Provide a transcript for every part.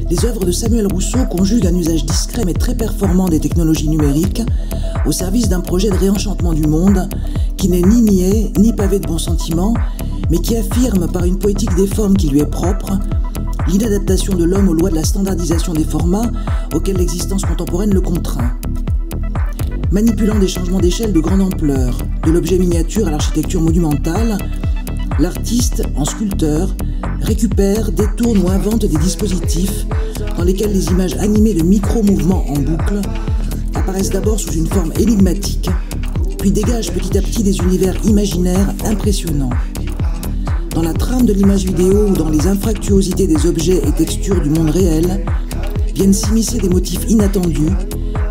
les œuvres de Samuel Rousseau conjuguent un usage discret mais très performant des technologies numériques au service d'un projet de réenchantement du monde qui n'est ni niais ni pavé de bons sentiments, mais qui affirme par une poétique des formes qui lui est propre l'inadaptation de l'homme aux lois de la standardisation des formats auxquels l'existence contemporaine le contraint. Manipulant des changements d'échelle de grande ampleur, de l'objet miniature à l'architecture monumentale, l'artiste, en sculpteur, récupère, détourne ou invente des dispositifs dans lesquels les images animées de micro-mouvements en boucle apparaissent d'abord sous une forme énigmatique, puis dégagent petit à petit des univers imaginaires impressionnants. Dans la trame de l'image vidéo ou dans les infractuosités des objets et textures du monde réel, viennent s'immiscer des motifs inattendus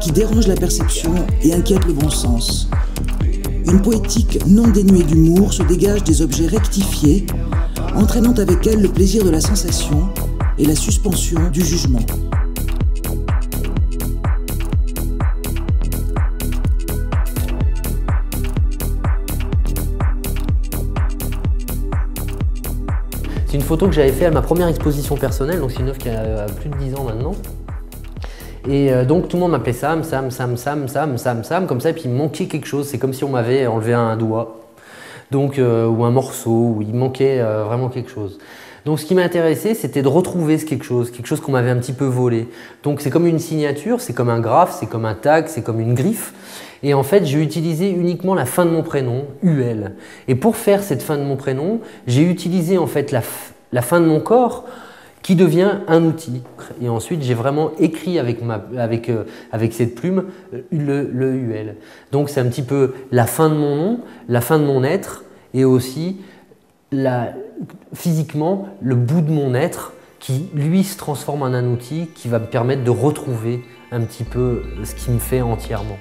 qui dérangent la perception et inquiètent le bon sens. Une poétique non dénuée d'humour se dégage des objets rectifiés, entraînant avec elle le plaisir de la sensation et la suspension du jugement. C'est une photo que j'avais faite à ma première exposition personnelle, donc c'est une œuvre qui a plus de 10 ans maintenant. Et donc tout le monde m'appelait Sam, comme ça, et puis il me manquait quelque chose, c'est comme si on m'avait enlevé un doigt, donc, ou un morceau, où il manquait vraiment quelque chose. Donc ce qui m'intéressait, c'était de retrouver quelque chose qu'on m'avait un petit peu volé. Donc c'est comme une signature, c'est comme un graphe, c'est comme un tag, c'est comme une griffe. Et en fait, j'ai utilisé uniquement la fin de mon prénom, UL. Et pour faire cette fin de mon prénom, j'ai utilisé en fait la fin de mon corps qui devient un outil. Et ensuite, j'ai vraiment écrit avec cette plume le UL. Donc c'est un petit peu la fin de mon nom, la fin de mon être et aussi physiquement le bout de mon être qui, lui, se transforme en un outil qui va me permettre de retrouver un petit peu ce qui me fait entièrement.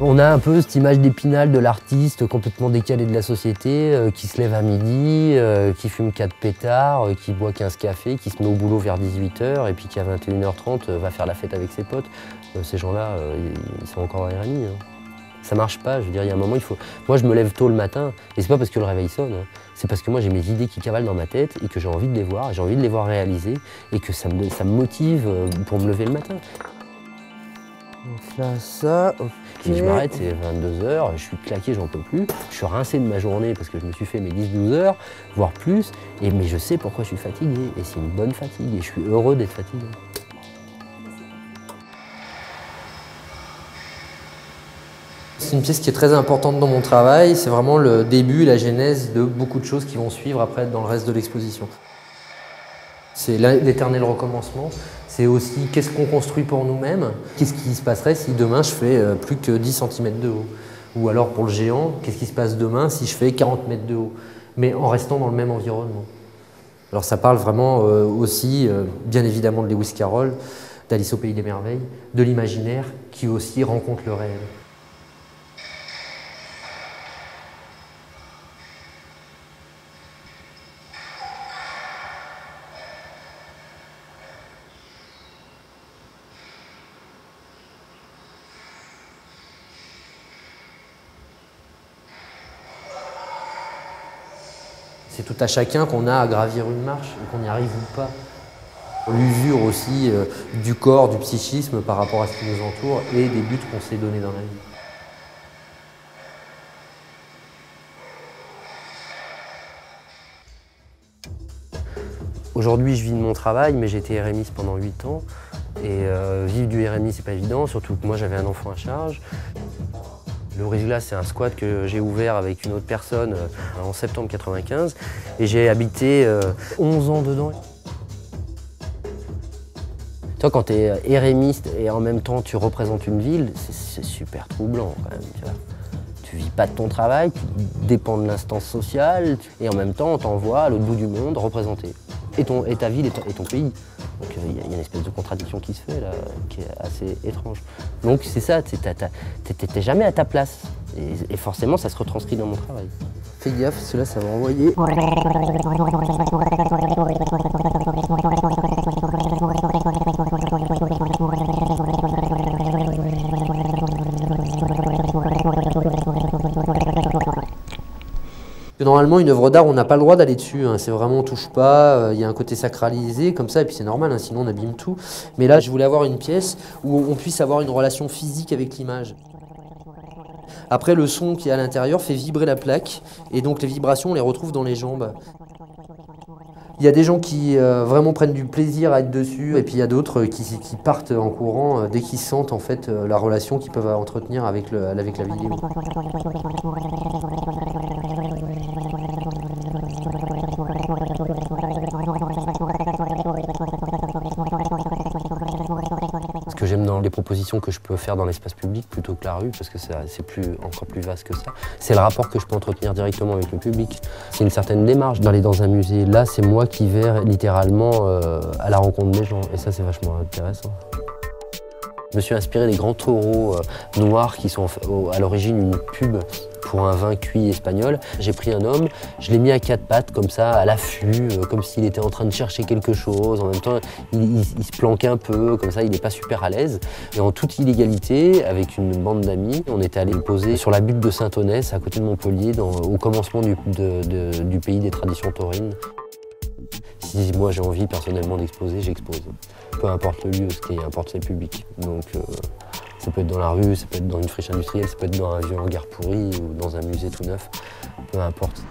On a un peu cette image d'Épinal de l'artiste complètement décalé de la société, qui se lève à midi, qui fume 4 pétards, qui boit 15 cafés, qui se met au boulot vers 18 h et puis qui à 21 h 30 va faire la fête avec ses potes. Ces gens-là, ils sont encore RMI. Hein. Ça marche pas, je veux dire, il y a un moment, il faut... Moi, je me lève tôt le matin, et c'est pas parce que le réveil sonne, hein. C'est parce que moi, j'ai mes idées qui cavalent dans ma tête et que j'ai envie de les voir, j'ai envie de les voir réaliser, et que ça me motive pour me lever le matin. Donc là, ça, ok. Et je m'arrête, c'est 22 h, je suis claqué, j'en peux plus. Je suis rincé de ma journée parce que je me suis fait mes 10-12 heures, voire plus. Mais je sais pourquoi je suis fatigué. Et c'est une bonne fatigue et je suis heureux d'être fatigué. C'est une pièce qui est très importante dans mon travail. C'est vraiment le début, la genèse de beaucoup de choses qui vont suivre après dans le reste de l'exposition. C'est l'éternel recommencement. C'est aussi qu'est-ce qu'on construit pour nous-mêmes. Qu'est-ce qui se passerait si demain je fais plus que 10 cm de haut. Ou alors pour le géant, qu'est-ce qui se passe demain si je fais 40 mètres de haut. Mais en restant dans le même environnement. Alors ça parle vraiment aussi, bien évidemment, de Lewis Carroll, d'Alice au Pays des Merveilles, de l'imaginaire qui aussi rencontre le réel. C'est tout à chacun qu'on a à gravir une marche, qu'on y arrive ou pas. L'usure aussi du corps, du psychisme par rapport à ce qui nous entoure et des buts qu'on s'est donnés dans la vie. Aujourd'hui, je vis de mon travail, mais j'ai été RMiste pendant 8 ans. Et vivre du RMI, c'est pas évident, surtout que moi, j'avais un enfant à charge. Le Résultat, c'est un squat que j'ai ouvert avec une autre personne en septembre 1995 et j'ai habité 11 ans dedans. Toi, quand tu es RMiste et en même temps tu représentes une ville, c'est super troublant quand même. Tu vois. Tu vis pas de ton travail, tu dépends de l'instance sociale et en même temps on t'envoie à l'autre bout du monde représenter. Et ta ville et ton pays. Donc il y a une espèce de contradiction qui se fait là, qui est assez étrange. Donc c'est ça, t'es jamais à ta place. Et forcément ça se retranscrit dans mon travail. Fais gaffe, parce que là ça va envoyer. normalement, une œuvre d'art, on n'a pas le droit d'aller dessus, hein. C'est vraiment on touche pas, il y a un côté sacralisé comme ça, et puis c'est normal, hein, sinon on abîme tout. Mais là, je voulais avoir une pièce où on puisse avoir une relation physique avec l'image. Après, le son qui est à l'intérieur fait vibrer la plaque, et donc les vibrations, on les retrouve dans les jambes. Il y a des gens qui vraiment prennent du plaisir à être dessus, et puis il y a d'autres qui partent en courant dès qu'ils sentent en fait la relation qu'ils peuvent entretenir avec la vidéo. Ce que j'aime dans les propositions que je peux faire dans l'espace public plutôt que la rue, parce que c'est encore plus vaste que ça, c'est le rapport que je peux entretenir directement avec le public. C'est une certaine démarche d'aller dans un musée. Là, c'est moi qui vais littéralement à la rencontre des gens, et ça, c'est vachement intéressant. Je me suis inspiré des grands taureaux noirs qui sont à l'origine une pub pour un vin cuit espagnol. J'ai pris un homme, je l'ai mis à quatre pattes comme ça, à l'affût, comme s'il était en train de chercher quelque chose. En même temps, il se planquait un peu, comme ça, il n'est pas super à l'aise. Et en toute illégalité, avec une bande d'amis, on était allé le poser sur la butte de Saint-Onès, à côté de Montpellier, au commencement du pays des traditions taurines. Si moi j'ai envie personnellement d'exposer, j'expose. Peu importe le lieu, ce qui importe c'est le public. Donc ça peut être dans la rue, ça peut être dans une friche industrielle, ça peut être dans un vieux hangar pourri ou dans un musée tout neuf, peu importe.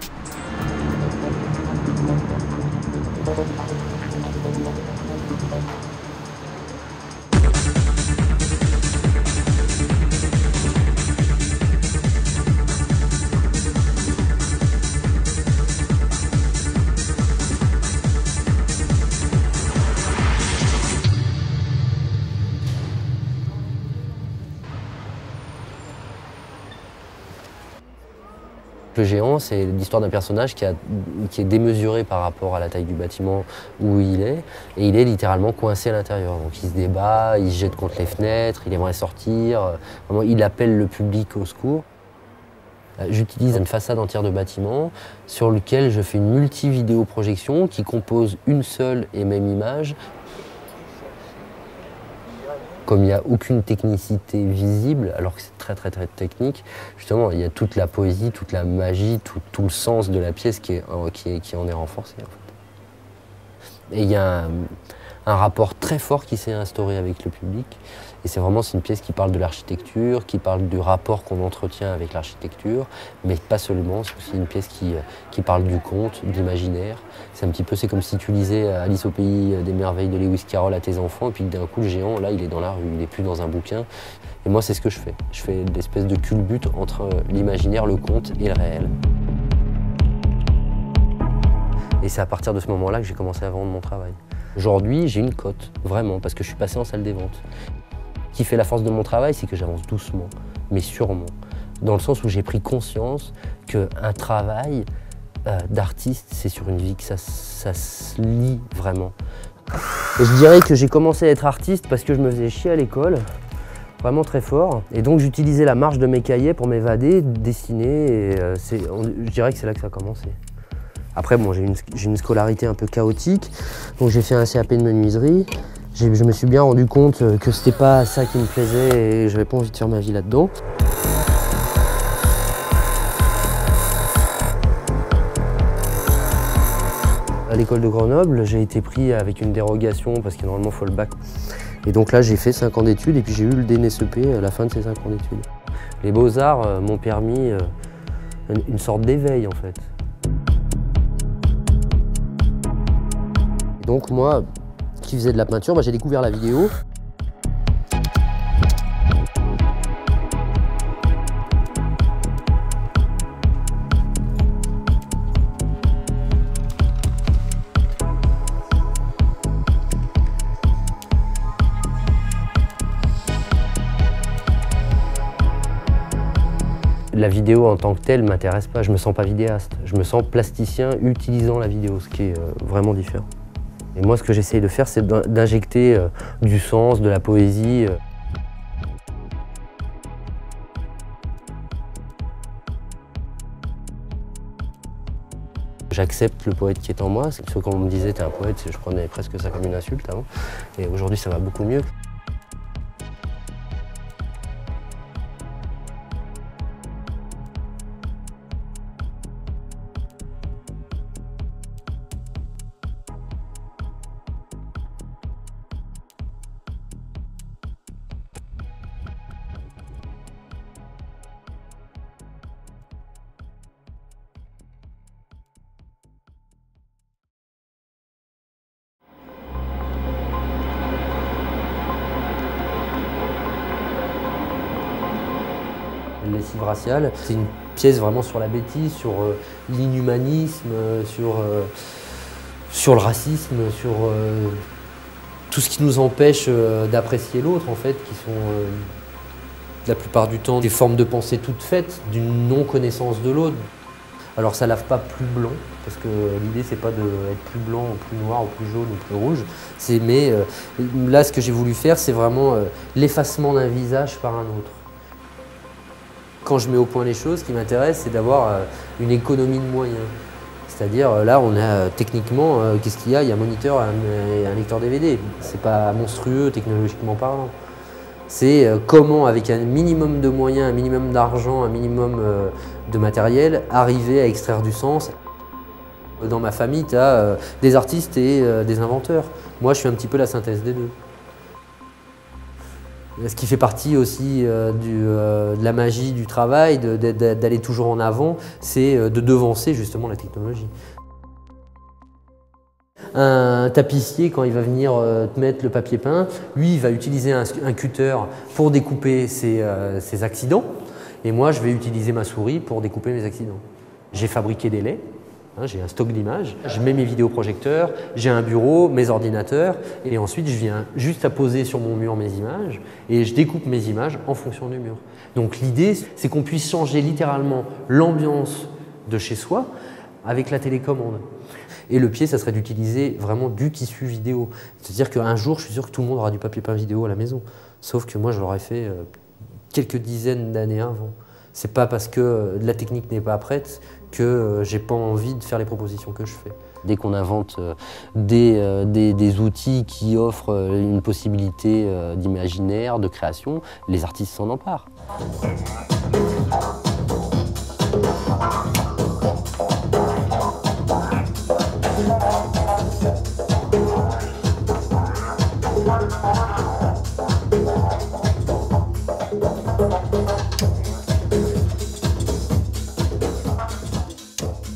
Le géant, c'est l'histoire d'un personnage qui est démesuré par rapport à la taille du bâtiment où il est, et il est littéralement coincé à l'intérieur. Donc il se débat, il se jette contre les fenêtres, il aimerait sortir, vraiment, il appelle le public au secours. J'utilise une façade entière de bâtiment sur lequel je fais une multi-vidéo-projection qui compose une seule et même image. Comme il n'y a aucune technicité visible, alors que c'est très technique, justement, il y a toute la poésie, toute la magie, tout le sens de la pièce qui en est renforcé. En fait. Et il y a un rapport très fort qui s'est instauré avec le public. Et c'est une pièce qui parle de l'architecture, qui parle du rapport qu'on entretient avec l'architecture, mais pas seulement, c'est aussi une pièce qui parle du conte, de l'imaginaire. C'est comme si tu lisais Alice au pays des merveilles de Lewis Carroll à tes enfants, et puis d'un coup le géant, là, il est dans la rue, il n'est plus dans un bouquin. Et moi, c'est ce que je fais. Je fais une espèce de culbute entre l'imaginaire, le conte et le réel. Et c'est à partir de ce moment-là que j'ai commencé à vendre mon travail. Aujourd'hui, j'ai une cote, vraiment, parce que je suis passé en salle des ventes. Ce qui fait la force de mon travail, c'est que j'avance doucement, mais sûrement. Dans le sens où j'ai pris conscience qu'un travail d'artiste, c'est sur une vie que ça se lie vraiment. Et je dirais que j'ai commencé à être artiste parce que je me faisais chier à l'école, vraiment très fort. Et donc j'utilisais la marge de mes cahiers pour m'évader, dessiner, et je dirais que c'est là que ça a commencé. Après, bon, j'ai une scolarité un peu chaotique, donc j'ai fait un CAP de menuiserie. Je me suis bien rendu compte que c'était pas ça qui me plaisait et j'avais pas envie de faire ma vie là-dedans. À l'école de Grenoble, j'ai été pris avec une dérogation parce que normalement il faut le bac. Et donc là, j'ai fait 5 ans d'études et puis j'ai eu le DNSEP à la fin de ces 5 ans d'études. Les beaux-arts m'ont permis une sorte d'éveil en fait. Et donc moi, qui faisait de la peinture, j'ai découvert la vidéo. La vidéo en tant que telle ne m'intéresse pas, je me sens pas vidéaste. Je me sens plasticien utilisant la vidéo, ce qui est vraiment différent. Et moi, ce que j'essaye de faire, c'est d'injecter du sens, de la poésie. J'accepte le poète qui est en moi. Ce qu'on me disait, t'es un poète, je prenais presque ça comme une insulte avant. Et aujourd'hui, ça va beaucoup mieux. lessive raciale. C'est une pièce vraiment sur la bêtise, sur l'inhumanisme, sur le racisme, sur tout ce qui nous empêche d'apprécier l'autre, en fait, qui sont la plupart du temps des formes de pensée toutes faites, d'une non-connaissance de l'autre. Alors ça lave pas plus blanc, parce que l'idée c'est pas d'être plus blanc, ou plus noir, ou plus jaune, ou plus rouge. Mais là ce que j'ai voulu faire, c'est vraiment l'effacement d'un visage par un autre. Quand je mets au point les choses, ce qui m'intéresse, c'est d'avoir une économie de moyens. C'est-à-dire là, on a techniquement, qu'est-ce qu'il y a? Il y a un moniteur et un lecteur DVD. C'est pas monstrueux technologiquement parlant. C'est comment, avec un minimum de moyens, un minimum d'argent, un minimum de matériel, arriver à extraire du sens. Dans ma famille, tu as des artistes et des inventeurs. Moi, je suis un petit peu la synthèse des deux. Ce qui fait partie aussi de la magie du travail, d'aller toujours en avant, c'est de devancer justement la technologie. Un tapissier, quand il va venir te mettre le papier peint, lui, il va utiliser un cutter pour découper ses accidents. Et moi, je vais utiliser ma souris pour découper mes accidents. J'ai fabriqué des laits, hein, j'ai un stock d'images, je mets mes vidéoprojecteurs, j'ai un bureau, mes ordinateurs, et ensuite, je viens juste à poser sur mon mur mes images, et je découpe mes images en fonction du mur. Donc l'idée, c'est qu'on puisse changer littéralement l'ambiance de chez soi avec la télécommande. Et le pied, ça serait d'utiliser vraiment du tissu vidéo. C'est-à-dire qu'un jour, je suis sûr que tout le monde aura du papier peint vidéo à la maison. Sauf que moi, je l'aurais fait quelques dizaines d'années avant. C'est pas parce que la technique n'est pas prête que j'ai pas envie de faire les propositions que je fais. Dès qu'on invente des outils qui offrent une possibilité d'imaginaire, de création, les artistes s'en emparent.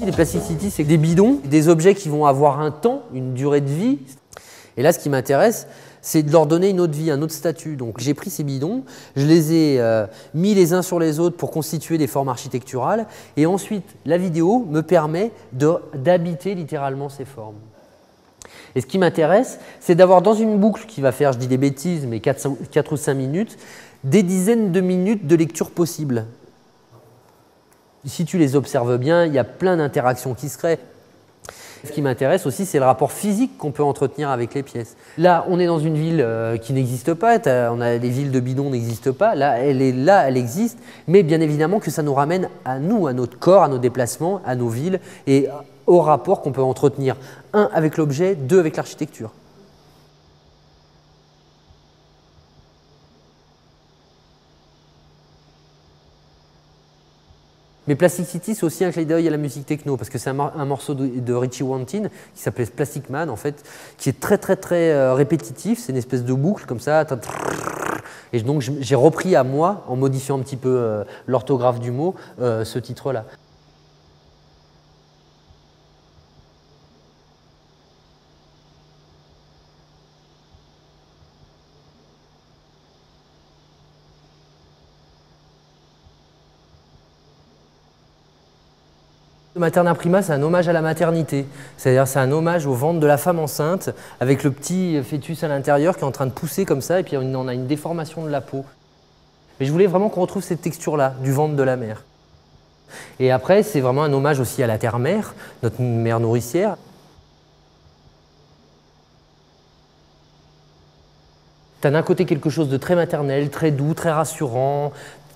Les Plastic City, c'est des bidons, des objets qui vont avoir un temps, une durée de vie. Et là, ce qui m'intéresse, c'est de leur donner une autre vie, un autre statut. Donc j'ai pris ces bidons, je les ai mis les uns sur les autres pour constituer des formes architecturales. Et ensuite, la vidéo me permet d'habiter littéralement ces formes. Et ce qui m'intéresse, c'est d'avoir dans une boucle qui va faire, je dis des bêtises, mais 4 ou 5 minutes, des dizaines de minutes de lecture possible. Si tu les observes bien, il y a plein d'interactions qui se créent. Ce qui m'intéresse aussi, c'est le rapport physique qu'on peut entretenir avec les pièces. Là, on est dans une ville qui n'existe pas, les villes de bidons n'existent pas. Là, elle existe, mais bien évidemment que ça nous ramène à nous, à notre corps, à nos déplacements, à nos villes et au rapport qu'on peut entretenir, un avec l'objet, deux avec l'architecture. Mais Plastic City, c'est aussi un clin d'œil à la musique techno, parce que c'est un morceau de Richie Wantin qui s'appelait Plastic Man, en fait, qui est très répétitif. C'est une espèce de boucle comme ça. Et donc j'ai repris à moi, en modifiant un petit peu l'orthographe du mot, ce titre-là. Materna Prima, c'est un hommage à la maternité, c'est-à-dire c'est un hommage au ventre de la femme enceinte avec le petit fœtus à l'intérieur qui est en train de pousser comme ça et puis on a une déformation de la peau. Mais je voulais vraiment qu'on retrouve cette texture-là du ventre de la mère. Et après, c'est vraiment un hommage aussi à la terre-mère, notre mère nourricière. Tu as d'un côté quelque chose de très maternel, très doux, très rassurant,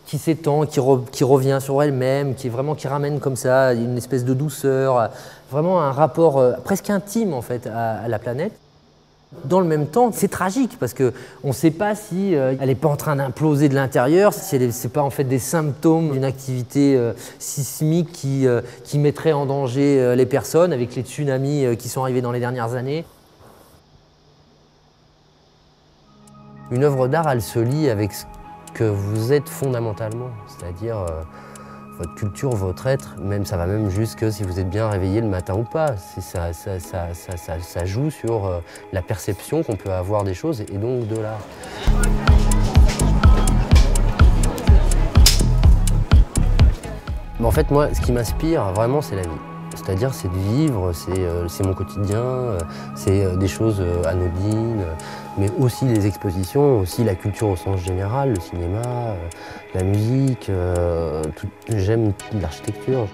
qui s'étend, qui revient sur elle-même, qui ramène comme ça une espèce de douceur, vraiment un rapport presque intime en fait à la planète. Dans le même temps, c'est tragique parce qu'on ne sait pas si elle n'est pas en train d'imploser de l'intérieur, si ce n'est pas en fait des symptômes d'une activité sismique qui mettrait en danger les personnes avec les tsunamis qui sont arrivés dans les dernières années. Une œuvre d'art, elle se lie avec ce que vous êtes fondamentalement, c'est-à-dire votre culture, votre être, même ça va même jusque si vous êtes bien réveillé le matin ou pas. Ça joue sur la perception qu'on peut avoir des choses et donc de l'art. fait, moi, ce qui m'inspire vraiment, c'est la vie. C'est-à-dire, c'est de vivre, c'est mon quotidien, c'est des choses anodines, mais aussi les expositions, aussi la culture au sens général, le cinéma, la musique, j'aime l'architecture.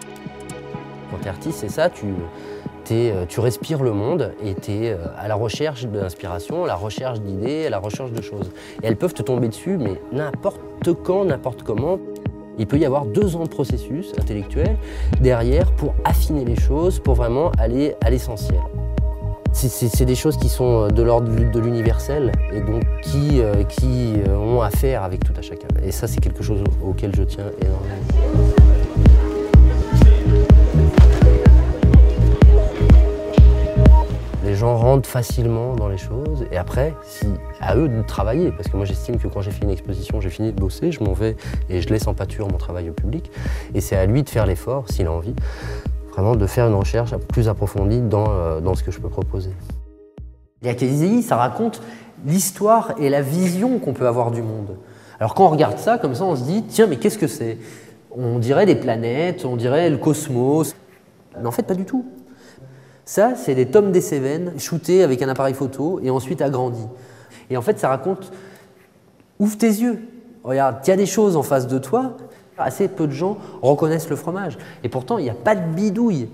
Quand tu es artiste, c'est ça, tu respires le monde et tu es à la recherche d'inspiration, à la recherche d'idées, à la recherche de choses. Et elles peuvent te tomber dessus, mais n'importe quand, n'importe comment. Il peut y avoir 2 ans de processus intellectuel derrière pour affiner les choses, pour vraiment aller à l'essentiel. C'est des choses qui sont de l'ordre de l'universel et donc qui ont à faire avec tout à chacun. Et ça, c'est quelque chose auquel je tiens énormément. Les gens rentrent facilement dans les choses et après, à eux de travailler. Parce que moi j'estime que quand j'ai fait une exposition, j'ai fini de bosser, je m'en vais et je laisse en pâture mon travail au public. Et c'est à lui de faire l'effort, s'il a envie, vraiment de faire une recherche plus approfondie dans ce que je peux proposer. L'Académie, ça raconte l'histoire et la vision qu'on peut avoir du monde. Alors quand on regarde ça, comme ça, on se dit, tiens, mais qu'est-ce que c'est? On dirait des planètes, on dirait le cosmos. Mais en fait, pas du tout. Ça, c'est des tomes des Cévennes shootés avec un appareil photo et ensuite agrandis. Et en fait, ça raconte, ouvre tes yeux, regarde, il y a des choses en face de toi, assez peu de gens reconnaissent le fromage. Et pourtant, il n'y a pas de bidouille.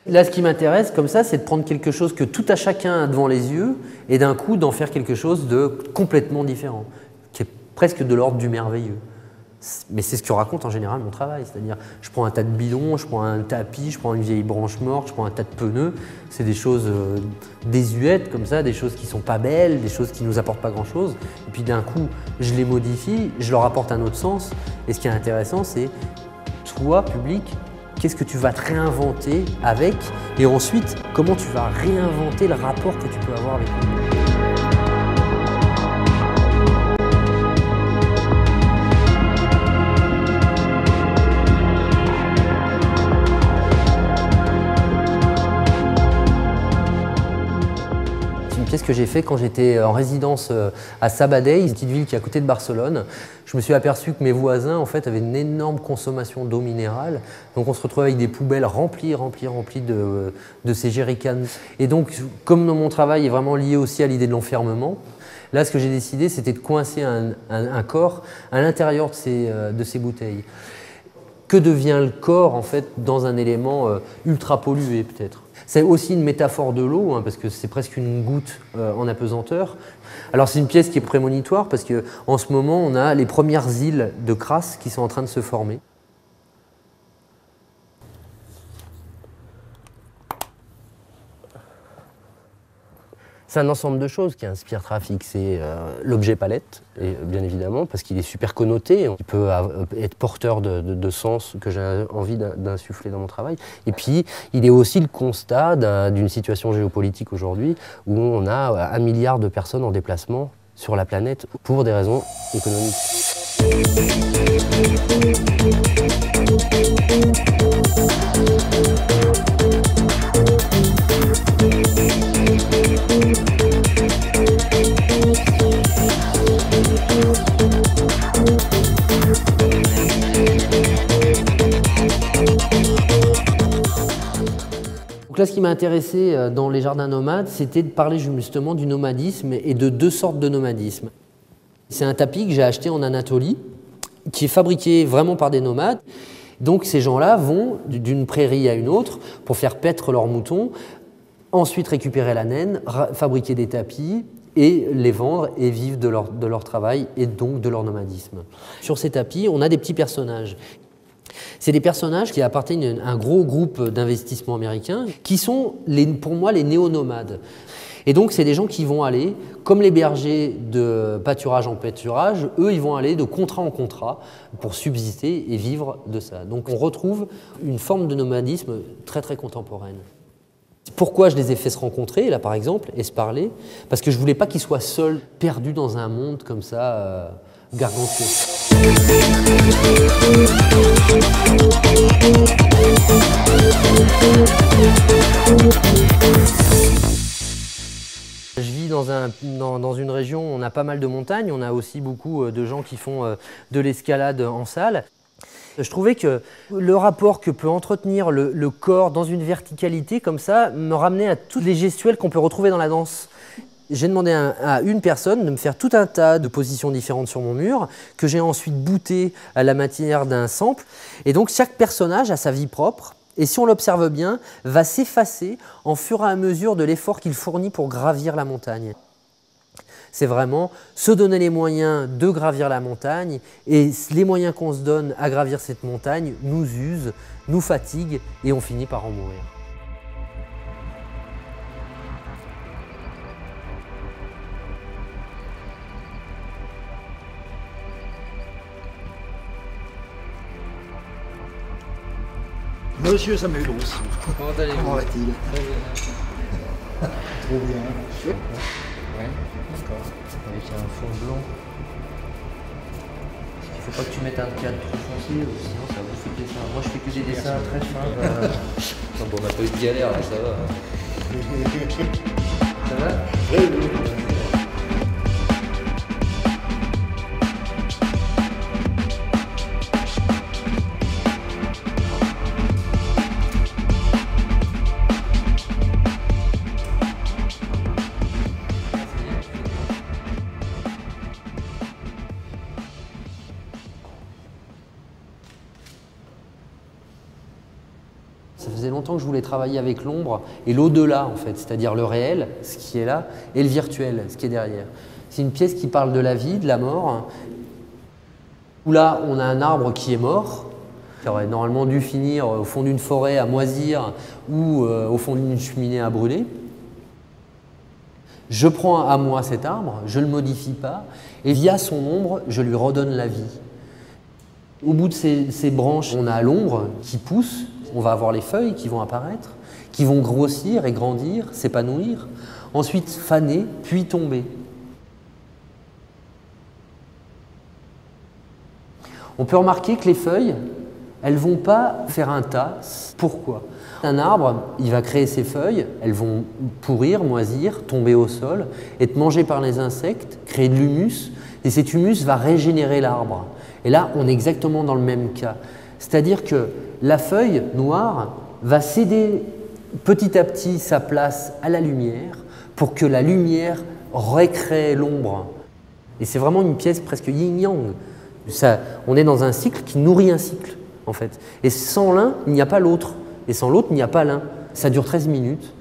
Là, ce qui m'intéresse, comme ça, c'est de prendre quelque chose que tout à chacun a devant les yeux et d'un coup d'en faire quelque chose de complètement différent, qui est presque de l'ordre du merveilleux. Mais c'est ce que raconte en général mon travail, c'est-à-dire je prends un tas de bidons, je prends un tapis, je prends une vieille branche morte, je prends un tas de pneus, c'est des choses désuètes comme ça, des choses qui sont pas belles, des choses qui nous apportent pas grand-chose, et puis d'un coup je les modifie, je leur apporte un autre sens, et ce qui est intéressant c'est toi, public, qu'est-ce que tu vas te réinventer avec, et ensuite comment tu vas réinventer le rapport que tu peux avoir avec le monde. Ce que j'ai fait quand j'étais en résidence à Sabadell, une petite ville qui est à côté de Barcelone. Je me suis aperçu que mes voisins en fait, avaient une énorme consommation d'eau minérale. Donc on se retrouvait avec des poubelles remplies de ces jerrycans. Et donc, comme mon travail est vraiment lié aussi à l'idée de l'enfermement, là ce que j'ai décidé c'était de coincer un corps à l'intérieur de ces bouteilles. Que devient le corps en fait dans un élément ultra pollué peut-être? C'est aussi une métaphore de l'eau, hein, parce que c'est presque une goutte en apesanteur. Alors c'est une pièce qui est prémonitoire parce qu'en ce moment on a les premières îles de crasse qui sont en train de se former. C'est un ensemble de choses qui inspire Trafic. C'est l'objet palette, et bien évidemment, parce qu'il est super connoté. Il peut être porteur de sens que j'ai envie d'insuffler dans mon travail. Et puis, il est aussi le constat d'une situation géopolitique aujourd'hui où on a 1 milliard de personnes en déplacement sur la planète pour des raisons économiques. Donc là, ce qui m'a intéressé dans les jardins nomades, c'était de parler justement du nomadisme et de 2 sortes de nomadisme. C'est un tapis que j'ai acheté en Anatolie, qui est fabriqué vraiment par des nomades. Donc ces gens-là vont d'une prairie à une autre pour faire paître leurs moutons, ensuite récupérer la naine, fabriquer des tapis et les vendre et vivre de leur travail et donc de leur nomadisme. Sur ces tapis, on a des petits personnages. C'est des personnages qui appartiennent à un gros groupe d'investissement américain qui sont, pour moi, les néo-nomades. Et donc, c'est des gens qui vont aller, comme les bergers de pâturage en pâturage, eux, ils vont aller de contrat en contrat pour subsister et vivre de ça. Donc, on retrouve une forme de nomadisme très, très contemporaine. Pourquoi je les ai fait se rencontrer, là, par exemple, et se parler? Parce que je ne voulais pas qu'ils soient seuls, perdus dans un monde comme ça, gargantueux. Je vis dans une région où on a pas mal de montagnes, on a aussi beaucoup de gens qui font de l'escalade en salle. Je trouvais que le rapport que peut entretenir le corps dans une verticalité comme ça me ramenait à toutes les gestuelles qu'on peut retrouver dans la danse. J'ai demandé à une personne de me faire tout un tas de positions différentes sur mon mur, que j'ai ensuite booté à la matière d'un sample. Et donc chaque personnage a sa vie propre, et si on l'observe bien, va s'effacer en fur et à mesure de l'effort qu'il fournit pour gravir la montagne. C'est vraiment se donner les moyens de gravir la montagne, et les moyens qu'on se donne à gravir cette montagne nous usent, nous fatiguent, et on finit par en mourir. Monsieur Samuel Gross. Comment allez-vous? Comment va-t-il? Trop bien. Ouais, d'accord. Avec un fond blanc. Il faut pas que tu mettes un cadre trop foncé, sinon ça va bouffer le dessin. Moi je fais que des dessins très fins. Bon, on n'a pas eu de galère là, ça va. Ça va? Oui. Ça faisait longtemps que je voulais travailler avec l'ombre et l'au-delà en fait, c'est-à-dire le réel, ce qui est là, et le virtuel, ce qui est derrière. C'est une pièce qui parle de la vie, de la mort, où là on a un arbre qui est mort, qui aurait normalement dû finir au fond d'une forêt à moisir ou au fond d'une cheminée à brûler. Je prends à moi cet arbre, je ne le modifie pas, et via son ombre, je lui redonne la vie. Au bout de ces branches, on a l'ombre qui pousse. On va avoir les feuilles qui vont apparaître, qui vont grossir et grandir, s'épanouir, ensuite faner, puis tomber. On peut remarquer que les feuilles, elles ne vont pas faire un tas. Pourquoi? Un arbre, il va créer ses feuilles, elles vont pourrir, moisir, tomber au sol, être mangées par les insectes, créer de l'humus, et cet humus va régénérer l'arbre. Et là, on est exactement dans le même cas. C'est-à-dire que la feuille noire va céder petit à petit sa place à la lumière pour que la lumière recrée l'ombre. Et c'est vraiment une pièce presque yin-yang. On est dans un cycle qui nourrit un cycle, en fait. Et sans l'un, il n'y a pas l'autre. Et sans l'autre, il n'y a pas l'un. Ça dure 13 minutes.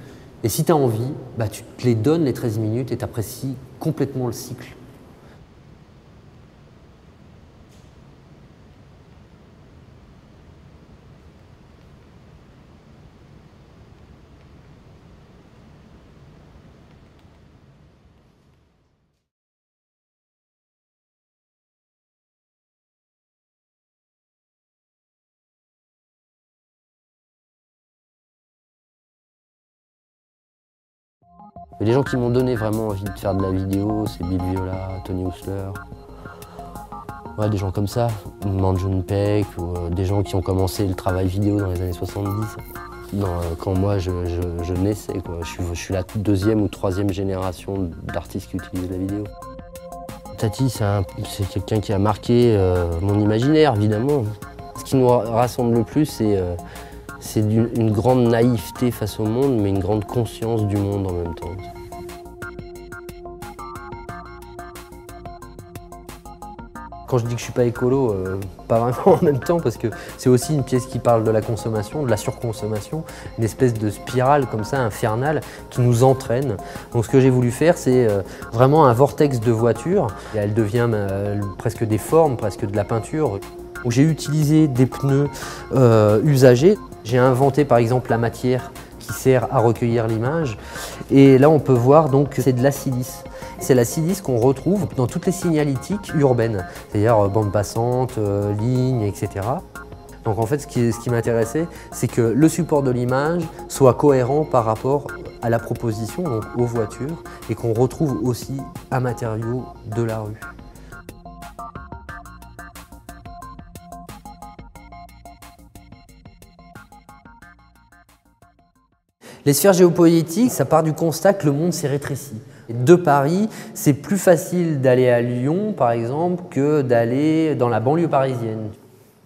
Et si tu as envie, bah, tu te les donnes les 13 minutes et tu apprécies complètement le cycle. Et les gens qui m'ont donné vraiment envie de faire de la vidéo, c'est Bill Viola, Tony Housler. Ouais, des gens comme ça, Man June Paik, ou des gens qui ont commencé le travail vidéo dans les années 70. Quand moi je naissais, quoi. Je suis la deuxième ou troisième génération d'artistes qui utilisent la vidéo. Tati, c'est quelqu'un qui a marqué mon imaginaire, évidemment. Ce qui nous rassemble le plus, c'est une grande naïveté face au monde, mais une grande conscience du monde en même temps. Quand je dis que je ne suis pas écolo, pas vraiment en même temps, parce que c'est aussi une pièce qui parle de la consommation, de la surconsommation, une espèce de spirale comme ça, infernale, qui nous entraîne. Donc ce que j'ai voulu faire, c'est vraiment un vortex de voiture. Et elle devient presque des formes, presque de la peinture. J'ai utilisé des pneus usagés. J'ai inventé par exemple la matière qui sert à recueillir l'image. Et là on peut voir donc que c'est de la silice. C'est la silice qu'on retrouve dans toutes les signalétiques urbaines, c'est-à-dire bande passante, lignes, etc. Donc en fait ce qui m'intéressait, c'est que le support de l'image soit cohérent par rapport à la proposition, donc aux voitures, et qu'on retrouve aussi un matériau de la rue. Les sphères géopolitiques, ça part du constat que le monde s'est rétréci. De Paris, c'est plus facile d'aller à Lyon, par exemple, que d'aller dans la banlieue parisienne.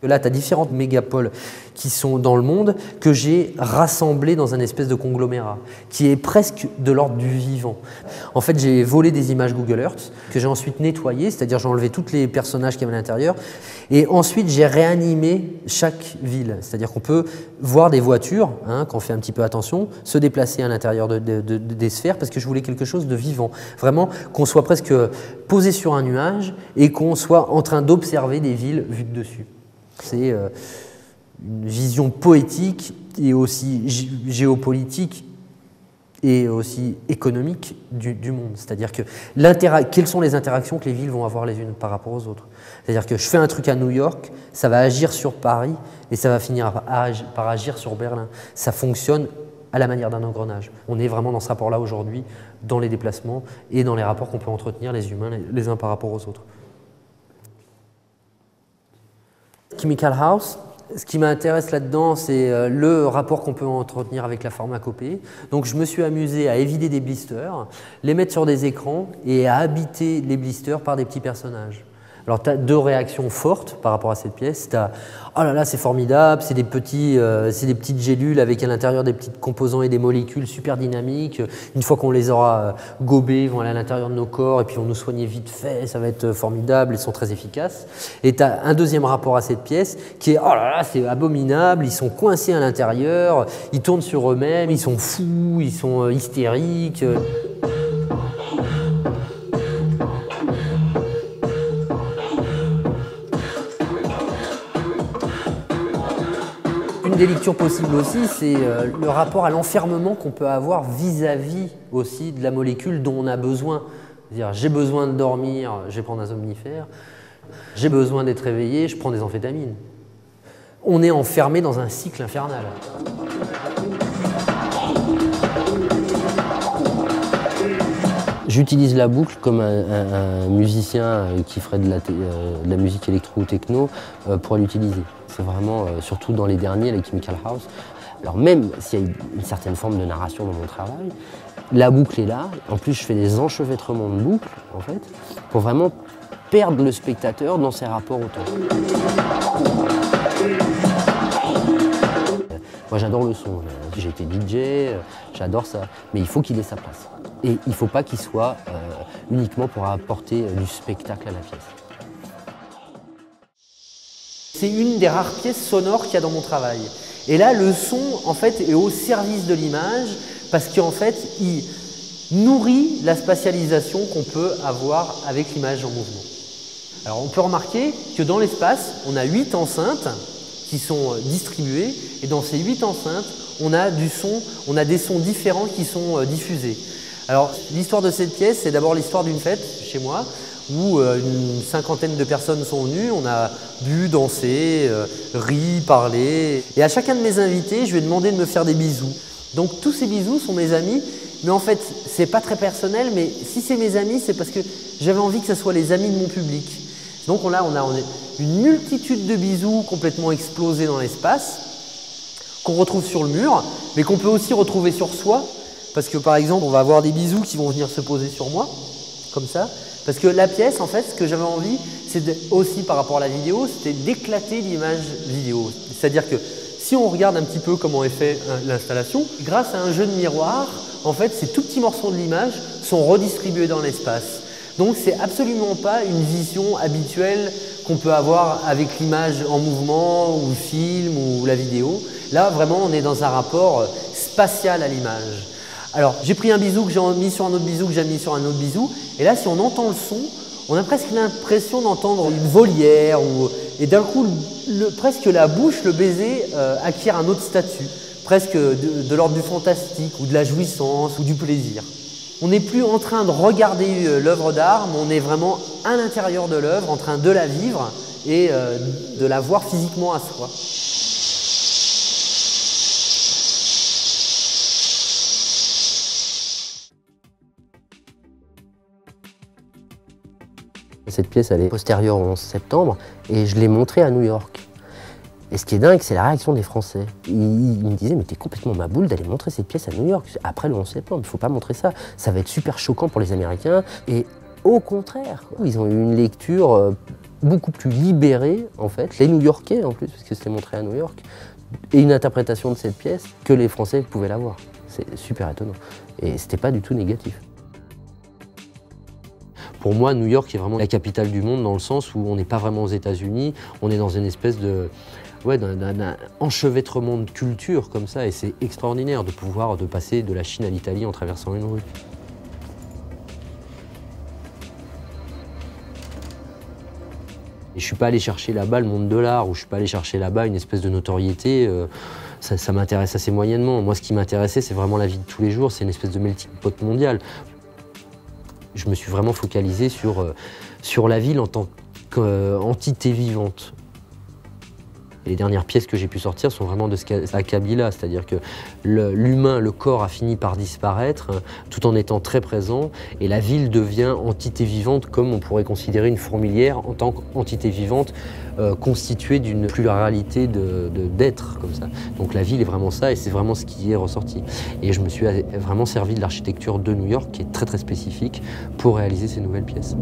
Là, tu as différentes mégapoles qui sont dans le monde que j'ai rassemblées dans un espèce de conglomérat qui est presque de l'ordre du vivant. En fait, j'ai volé des images Google Earth que j'ai ensuite nettoyées, c'est-à-dire j'ai enlevé tous les personnages qu'il y avait à l'intérieur et ensuite j'ai réanimé chaque ville. C'est-à-dire qu'on peut voir des voitures, quand on fait un petit peu attention, se déplacer à l'intérieur des sphères parce que je voulais quelque chose de vivant. Vraiment qu'on soit presque posé sur un nuage et qu'on soit en train d'observer des villes vues de dessus. C'est une vision poétique et aussi géopolitique et aussi économique du monde. C'est-à-dire que quelles sont les interactions que les villes vont avoir les unes par rapport aux autres. C'est-à-dire que je fais un truc à New York, ça va agir sur Paris et ça va finir par agir sur Berlin. Ça fonctionne à la manière d'un engrenage. On est vraiment dans ce rapport-là aujourd'hui, dans les déplacements et dans les rapports qu'on peut entretenir les humains les uns par rapport aux autres. Chemical House, ce qui m'intéresse là-dedans, c'est le rapport qu'on peut entretenir avec la pharmacopée. Donc je me suis amusé à évider des blisters, les mettre sur des écrans et à habiter les blisters par des petits personnages. Alors tu as deux réactions fortes par rapport à cette pièce. Tu as « oh là là, c'est formidable, c'est des petites gélules avec à l'intérieur des petits composants et des molécules super dynamiques. Une fois qu'on les aura gobés, ils vont aller à l'intérieur de nos corps et puis vont nous soigner vite fait, ça va être formidable, ils sont très efficaces. » Et tu as un deuxième rapport à cette pièce qui est « oh là là, c'est abominable, ils sont coincés à l'intérieur, ils tournent sur eux-mêmes, ils sont fous, ils sont hystériques. » Une des lectures possibles aussi, c'est le rapport à l'enfermement qu'on peut avoir vis-à-vis aussi de la molécule dont on a besoin. C'est-à-dire, j'ai besoin de dormir, je vais prendre un somnifère. J'ai besoin d'être réveillé, je prends des amphétamines. On est enfermé dans un cycle infernal. J'utilise la boucle comme un musicien qui ferait de la musique électro ou techno pourrait l'utiliser. C'est vraiment, surtout dans les derniers, les Chemical House. Alors même s'il y a une certaine forme de narration dans mon travail, la boucle est là. En plus, je fais des enchevêtrements de boucles, en fait, pour vraiment perdre le spectateur dans ses rapports au temps. Moi, j'adore le son. J'ai été DJ, j'adore ça. Mais il faut qu'il ait sa place. Et il ne faut pas qu'il soit uniquement pour apporter du spectacle à la pièce. C'est une des rares pièces sonores qu'il y a dans mon travail. Et là, le son, en fait, est au service de l'image parce qu'en fait, il nourrit la spatialisation qu'on peut avoir avec l'image en mouvement. Alors, on peut remarquer que dans l'espace, on a 8 enceintes qui sont distribuées. Et dans ces 8 enceintes, on a du son, on a des sons différents qui sont diffusés. Alors, l'histoire de cette pièce, c'est d'abord l'histoire d'une fête chez moi, où une cinquantaine de personnes sont venues, on a bu, dansé, ri, parlé. Et à chacun de mes invités, je lui ai demandé de me faire des bisous. Donc tous ces bisous sont mes amis, mais en fait, c'est pas très personnel, mais si c'est mes amis, c'est parce que j'avais envie que ce soit les amis de mon public. Donc on a une multitude de bisous complètement explosés dans l'espace, qu'on retrouve sur le mur, mais qu'on peut aussi retrouver sur soi, parce que par exemple, on va avoir des bisous qui vont venir se poser sur moi, comme ça. Parce que la pièce, en fait, ce que j'avais envie, c'est aussi par rapport à la vidéo, c'était d'éclater l'image vidéo. C'est-à-dire que si on regarde un petit peu comment est fait l'installation, grâce à un jeu de miroir, en fait, ces tout petits morceaux de l'image sont redistribués dans l'espace. Donc, c'est absolument pas une vision habituelle qu'on peut avoir avec l'image en mouvement, ou le film, ou la vidéo. Là, vraiment, on est dans un rapport spatial à l'image. Alors, j'ai pris un bisou que j'ai mis sur un autre bisou, que j'ai mis sur un autre bisou. Et là, si on entend le son, on a presque l'impression d'entendre une volière. Et d'un coup, presque la bouche, le baiser, acquiert un autre statut. Presque de l'ordre du fantastique, ou de la jouissance, ou du plaisir. On n'est plus en train de regarder l'œuvre d'art, mais on est vraiment à l'intérieur de l'œuvre, en train de la vivre et de la voir physiquement à soi. Cette pièce, elle est postérieure au 11 septembre et je l'ai montrée à New York. Et ce qui est dingue, c'est la réaction des Français. Ils me disaient, mais t'es complètement ma boule d'aller montrer cette pièce à New York après le 11 septembre, il ne faut pas montrer ça. Ça va être super choquant pour les Américains. Et au contraire, ils ont eu une lecture beaucoup plus libérés, en fait, les New-Yorkais en plus, parce que c'était montré à New York, et une interprétation de cette pièce que les Français pouvaient l'avoir. C'est super étonnant. Et c'était pas du tout négatif. Pour moi, New York est vraiment la capitale du monde dans le sens où on n'est pas vraiment aux États-Unis, on est dans une espèce de... Ouais, d'un enchevêtrement de culture comme ça, et c'est extraordinaire de passer de la Chine à l'Italie en traversant une rue. Et je suis pas allé chercher là-bas le monde de l'art, ou je suis pas allé chercher là-bas une espèce de notoriété, ça m'intéresse assez moyennement. Moi, ce qui m'intéressait, c'est vraiment la vie de tous les jours, c'est une espèce de melting pot mondial. Je me suis vraiment focalisé sur la ville en tant qu'entité vivante. Et les dernières pièces que j'ai pu sortir sont vraiment de ce acabit-là, c'est-à-dire que l'humain, le corps a fini par disparaître tout en étant très présent, et la ville devient entité vivante comme on pourrait considérer une fourmilière en tant qu'entité vivante constituée d'une pluralité d'êtres comme ça. Donc la ville est vraiment ça, et c'est vraiment ce qui est ressorti. Et je me suis vraiment servi de l'architecture de New York, qui est très très spécifique, pour réaliser ces nouvelles pièces.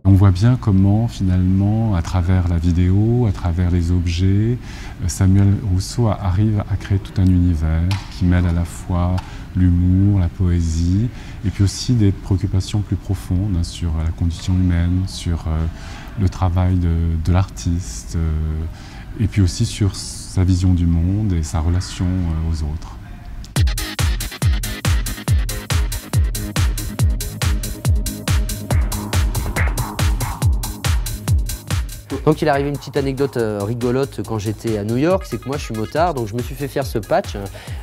On voit bien comment, finalement, à travers la vidéo, à travers les objets, Samuel Rousseau arrive à créer tout un univers qui mêle à la fois l'humour, la poésie, et puis aussi des préoccupations plus profondes sur la condition humaine, sur le travail de l'artiste, et puis aussi sur sa vision du monde et sa relation aux autres. Donc il est arrivé une petite anecdote rigolote quand j'étais à New York, c'est que moi je suis motard, donc je me suis fait faire ce patch,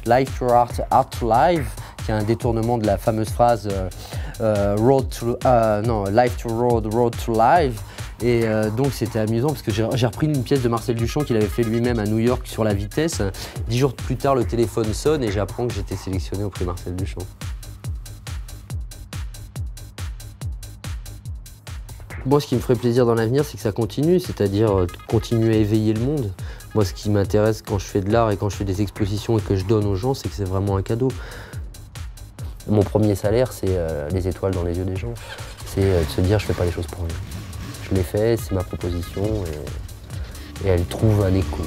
Life to Art, Art to Life, qui est un détournement de la fameuse phrase Life to Road, Road to Life. Et donc c'était amusant parce que j'ai repris une pièce de Marcel Duchamp qu'il avait fait lui-même à New York sur la vitesse. 10 jours plus tard, le téléphone sonne et j'apprends que j'étais sélectionné au prix Marcel Duchamp. Moi, ce qui me ferait plaisir dans l'avenir, c'est que ça continue, c'est-à-dire continuer à éveiller le monde. Moi, ce qui m'intéresse quand je fais de l'art et quand je fais des expositions et que je donne aux gens, c'est que c'est vraiment un cadeau. Mon premier salaire, c'est les étoiles dans les yeux des gens. C'est de se dire, je fais pas les choses pour rien. Je l'ai fait, c'est ma proposition et elle trouve un écho.